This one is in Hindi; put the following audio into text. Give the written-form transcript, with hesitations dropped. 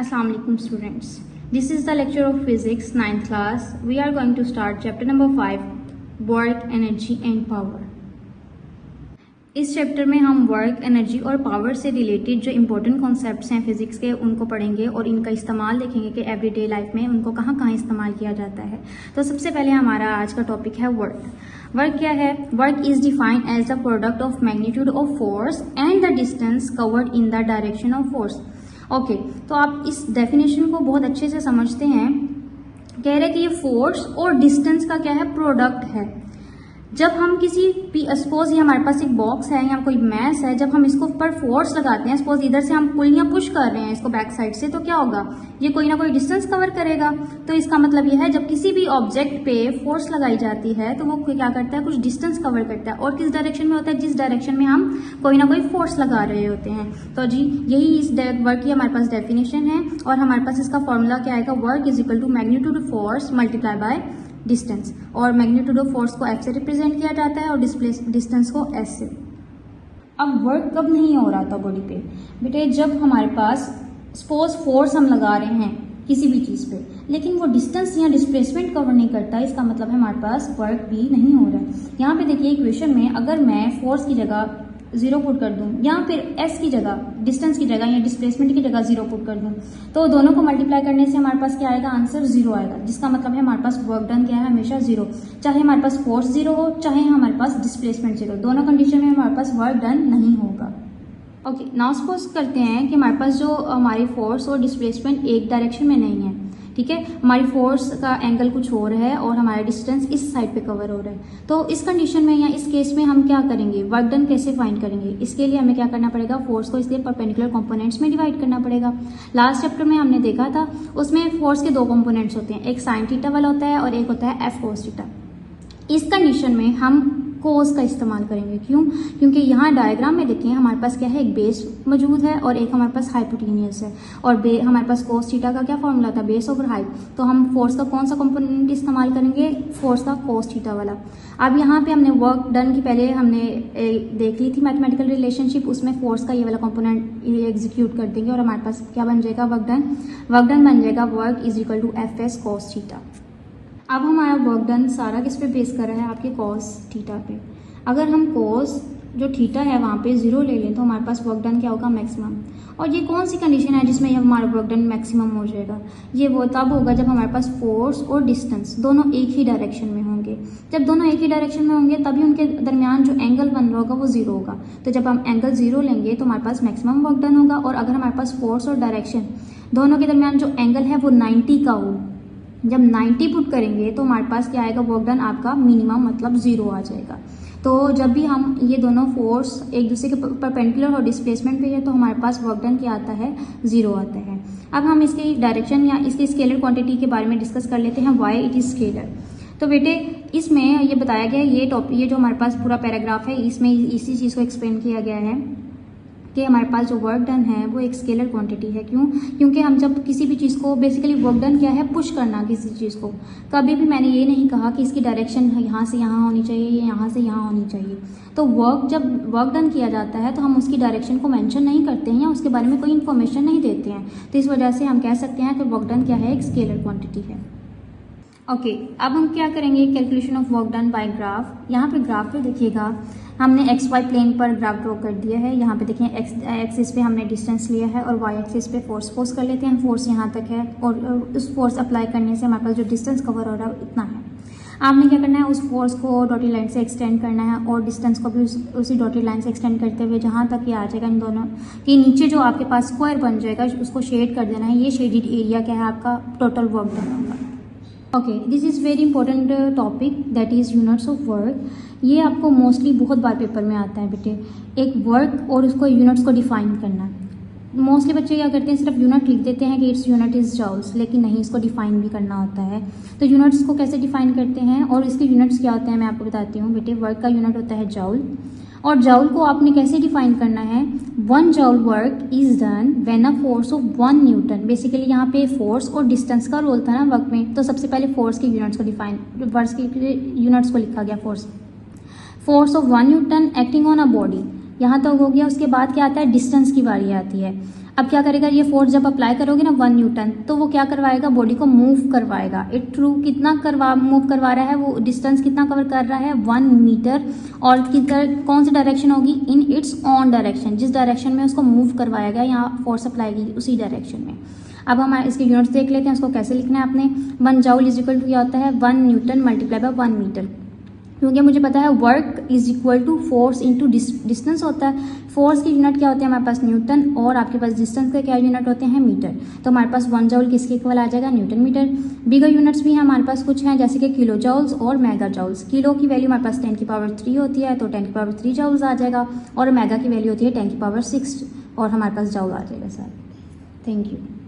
Assalamu alaikum students. This is the lecture of physics 9th class. We are going to start chapter number 5 work, energy and power. इस चैप्टर में हम वर्क, एनर्जी और पावर से रिलेटेड जो इम्पोर्टेंट कॉन्सेप्ट्स हैं फिजिक्स के उनको पढ़ेंगे और इनका इस्तेमाल देखेंगे कि एवरीडे लाइफ में उनको कहाँ कहाँ इस्तेमाल किया जाता है। तो सबसे पहले हमारा आज का टॉपिक है वर्क। वर्क क्या है? Work is defined as the product of magnitude of force and the distance covered in the direction of force. Okay, तो आप इस डेफिनेशन को बहुत अच्छे से समझते हैं। कह रहे कि ये फोर्स और डिस्टेंस का क्या है? प्रोडक्ट है। जब हम किसी सपोज ये हमारे पास एक बॉक्स है या कोई मैस है, जब हम इसको पर फोर्स लगाते हैं, सपोज इधर से हम पुल या पुश कर रहे हैं इसको बैक साइड से, तो क्या होगा? ये कोई ना कोई डिस्टेंस कवर करेगा। तो इसका मतलब ये है जब किसी भी ऑब्जेक्ट पे फोर्स लगाई जाती है तो वो क्या करता है? कुछ डिस्टेंस कवर करता है। और किस डायरेक्शन में होता है? जिस डायरेक्शन में हम कोई ना कोई फोर्स लगा रहे होते हैं। तो जी यही इस वर्क की हमारे पास डेफिनेशन है और हमारे पास इसका फॉर्मूला क्या आएगा? Work is equal to magnitude of force multiply by distance. और मैग्नीट्यूड ऑफ फोर्स को F से रिप्रेजेंट किया जाता है और डिस्टेंस को S से। अब वर्क कब नहीं हो रहा था बॉडी पे? बेटे जब हमारे पास सपोज फोर्स हम लगा रहे हैं किसी भी चीज पे, लेकिन वो डिस्टेंस या डिस्प्लेसमेंट कवर नहीं करता, इसका मतलब है हमारे पास वर्क भी नहीं हो रहा है। यहाँ पे देखिए इक्वेशन में अगर मैं फोर्स की जगह 0 पुट कर दूं या फिर S की जगह, डिस्टेंस की जगह या डिस्प्लेसमेंट की जगह 0 पुट कर दूं, तो दोनों को मल्टीप्लाई करने से हमारे पास क्या आएगा? आंसर 0 आएगा। जिसका मतलब है हमारे पास वर्क डन क्या है? हमेशा 0। चाहे हमारे पास फोर्स 0 हो, चाहे हमारे पास डिस्प्लेसमेंट 0, दोनों कंडीशन में हमारे पास वर्क डन नहीं होगा। ओके, नाउ सपोज करते हैं कि हमारे पास जो हमारी फोर्स और डिस्प्लेसमेंट एक डायरेक्शन में नहीं है, ठीक है। हमारी फोर्स का एंगल कुछ और है और हमारा डिस्टेंस इस साइड पे कवर हो रहा है। तो इस कंडीशन में या इस केस में हम क्या करेंगे? वर्क डन कैसे फाइंड करेंगे? इसके लिए हमें क्या करना पड़ेगा? फोर्स को इसलिए परपेंडिकुलर कंपोनेंट्स में डिवाइड करना पड़ेगा। लास्ट चैप्टर में हमने देखा था, उसमें फोर्स के 2 कंपोनेंट्स होते हैं, एक साइन थीटा वाला होता है और एक होता है एफ कोस थीटा। इस कंडीशन में हम कोस का इस्तेमाल करेंगे। क्यों? क्योंकि यहाँ डायग्राम में देखिए हमारे पास क्या है? एक बेस मौजूद है और एक हमारे पास हाइपोटेन्यूस है और हमारे पास कोस थीटा का क्या फॉर्मूला था? Base over height. तो हम फोर्स का कौन सा कंपोनेंट इस्तेमाल करेंगे? फोर्स का कोस थीटा वाला। अब यहाँ पे हमने वर्क डन की पहले हमने देख ली थी मैथमेटिकल रिलेशनशिप, उसमें फोर्स का ये वाला कंपोनेंट एग्जीक्यूट कर देंगे और हमारे पास क्या बन जाएगा? Work done. वर्क डन बन जाएगा work is equal to F S cos theta. अब हमारा वर्क डन सारा किस पे बेस कर रहा है? आपके कॉस थीटा पे। अगर हम कॉस जो थीटा है वहाँ पे 0 ले लें तो हमारे पास वर्क डन क्या होगा? मैक्सिमम। और ये कौन सी कंडीशन है जिसमें हमारा वर्क डन मैक्सिमम हो जाएगा? ये वो तब होगा जब हमारे पास फोर्स और डिस्टेंस दोनों एक ही डायरेक्शन में होंगे। जब दोनों एक ही डायरेक्शन में होंगे तभी उनके दरमियान जो एंगल बन रहा होगा वो 0 होगा। तो जब हम एंगल 0 लेंगे तो हमारे पास मैक्सिमम वर्क डन होगा। और अगर हमारे पास फोर्स और डायरेक्शन दोनों के दरमियान जो एंगल है वो 90 का हो, जब 90 पुट करेंगे तो हमारे पास क्या आएगा? वर्क डन आपका मिनिमम मतलब 0 आ जाएगा। तो जब भी हम ये दोनों फोर्स एक दूसरे के परपेंडिकुलर और डिस्प्लेसमेंट पे है तो हमारे पास वर्क डन क्या आता है? 0 आता है। अब हम इसकी डायरेक्शन या इसकी स्केलर क्वांटिटी के बारे में डिस्कस कर लेते हैं। Why it is scalar. तो बेटे इसमें ये बताया गया ये जो हमारे पास पूरा पैराग्राफ है इसमें इसी चीज़ को एक्सप्लेन किया गया है कि हमारे पास जो वर्क डन है वो एक स्केलर क्वांटिटी है। क्यों? क्योंकि हम जब किसी भी चीज़ को बेसिकली वर्क डन क्या है? पुश करना किसी चीज़ को। कभी भी मैंने ये नहीं कहा कि इसकी डायरेक्शन यहाँ से यहाँ होनी चाहिए या यहाँ से यहाँ होनी चाहिए। तो जब वर्क डन किया जाता है तो हम उसकी डायरेक्शन को मेंशन नहीं करते हैं या उसके बारे में कोई इन्फॉर्मेशन नहीं देते हैं। तो इस वजह से हम कह सकते हैं कि वर्क डन क्या है? एक स्केलर क्वांटिटी है। ओके, अब हम क्या करेंगे? Calculation of work done by graph. यहाँ पे ग्राफ पे देखिएगा हमने एक्स वाई प्लेन पर ग्राफ ड्रॉ कर दिया है। यहाँ पे देखें एक्स एक्सिस पे हमने डिस्टेंस लिया है और वाई एक्सिस पे फोर्स कर लेते हैं। फोर्स यहाँ तक है और उस फोर्स अप्लाई करने से हमारे पास जो डिस्टेंस कवर हो रहा है इतना है। आपने क्या करना है? उस फोर्स को डॉटेड लाइन से एक्सटेंड करना है और डिस्टेंस को भी उसी डॉटेड लाइन से एक्सटेंड करते हुए जहाँ तक ये आ जाएगा इन दोनों के नीचे जो आपके पास स्क्वायर बन जाएगा उसको शेड कर देना है। ये शेडेड एरिया क्या है? आपका टोटल वर्क डन होगा। Okay, this is very important topic that is units of work. ये आपको मोस्टली बहुत बार पेपर में आता है बेटे, एक वर्क और उसको यूनिट्स को डिफाइन करना। मोस्टली बच्चे क्या करते हैं? सिर्फ यूनिट लिख देते हैं कि इट्स यूनिट इज जॉल्स, लेकिन नहीं, इसको डिफाइन भी करना होता है। तो यूनिट्स को कैसे डिफाइन करते हैं और इसके यूनिट्स क्या होते हैं मैं आपको बताती हूँ बेटे। वर्क का यूनिट होता है जॉल और जॉल को आपने कैसे डिफाइन करना है? 1 जॉल work is done when a force of 1 Newton. Basically यहाँ पे फोर्स और डिस्टेंस का रोल था ना वर्क में, तो सबसे पहले फोर्स के यूनिट्स को वर्क के यूनिट्स को लिखा गया। Force of 1 Newton acting on a body, यहाँ तक हो गया। उसके बाद क्या आता है? डिस्टेंस की बारी आती है। अब क्या करेगा, ये फोर्स जब अप्लाई करोगे ना 1 न्यूटन, तो वो क्या करवाएगा, बॉडी को मूव करवाएगा। इट थ्रू कितना मूव करवा रहा है, वो डिस्टेंस कितना कवर कर रहा है, 1 मीटर। और कौन सी डायरेक्शन होगी, इन इट्स ऑन डायरेक्शन, जिस डायरेक्शन में उसको मूव करवाया गया, यहाँ फोर्स अप्लाई की उसी डायरेक्शन में। अब हम इसके यूनिट्स देख लेते हैं, उसको कैसे लिखना है आपने। 1 जूल इज इक्वल टू क्या होता है, 1 न्यूटन मल्टीप्लाई बाय 1 मीटर, क्योंकि मुझे पता है work is equal to force into distance होता है। फोर्स की यूनिट क्या होती है हमारे पास, न्यूटन, और आपके पास डिस्टेंस के क्या यूनिट होते हैं, मीटर। तो हमारे पास 1 जूल किसके इक्वल आ जाएगा, न्यूटन मीटर। बिगर यूनिट्स भी हमारे पास कुछ हैं, जैसे कि किलो जूल्स और मेगा जूल्स। किलो की वैल्यू हमारे पास 10 की पावर 3 होती है, तो 10 की पावर 3 जूल्स आ जाएगा, और मेगा की वैल्यू होती है 10 की पावर 6, और हमारे पास जूल आ जाएगा सर। Thank you.